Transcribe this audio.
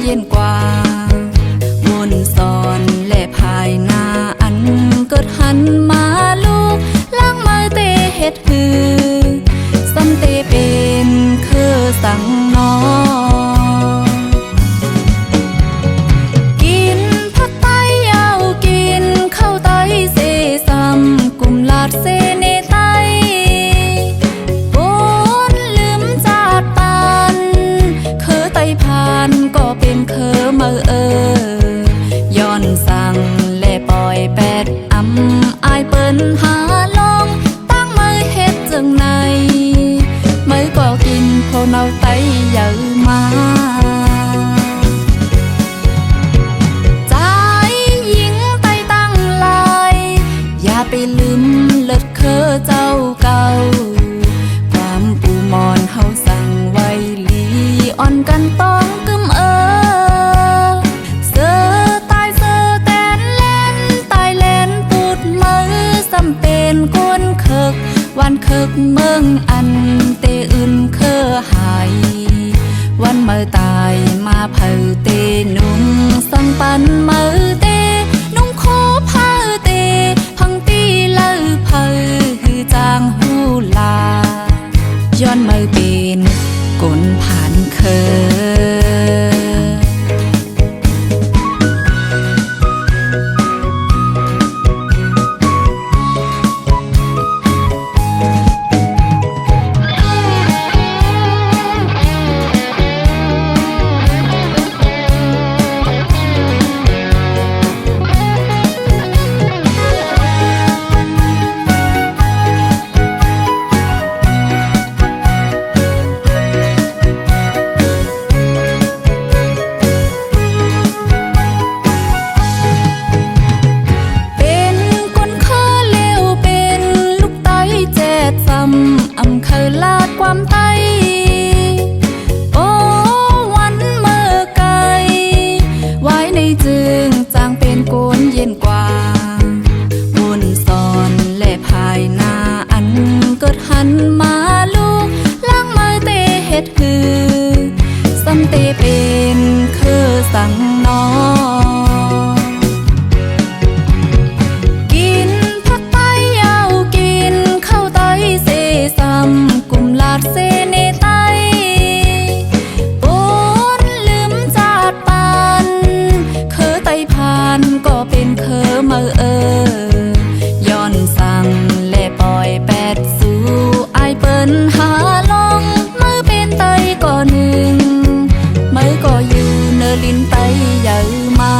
เย็นกว่าวนสอนและภายหน้าอันเกิดหันมาลูกล้างมือเตเฮ็ดหือซ้ำเตเป็นคือสั่งน้อกินผักไตเอากินข้าวไตเสซ้ำกุมลาดเสเนไตบนลืมจาดปานคือไตผ่านก็เป็นคือมือย้อนสั่งและปล่อยแปดอายเปิ้นหาลองตั้งมือเฮ็ดจังไหนมือก็กินพอเนาไตเยอะมาใจยิงไตตั้งลายอย่าไปลืมเลิศเคอเจ้าเก่าความปูมอนเฮาสั่งไว้ลีอ่อนกันต้องกึมเสือตายเสือแตนเล่นตายเล่นปูดมือสำเป็นก้นเคิกวันเคิกเมืองอันเตอื่นเคอหายวันเมื่อตายมาเผาเตนุ่งสังปันเมื่อเตนุ่งโคเผาเตพังตีเลือเผาฮือจางหูลาย้อนเมื่อเป็นก้นผ่านเคออำเคยลาดความไตโอ้วันเมื่อไกลไว้ในจึงจางเป็นโกนเย็นกว่าวนสอนและภายหน้าอันเกิดหันมาลูกล้างมือเตเฮ็ดหือซ้ำเตเป็นคือสั่งน้อกุมลาดเสเนไตบนลืมจาดปานเคอไตผ่านก็เป็นเคอมือย้อนสั่งและปล่อยแปดสู่อายเปิ้นหาลองมือเป็นไตก็หนึ่งมือก็อยู่เนอลินไตเยอะมา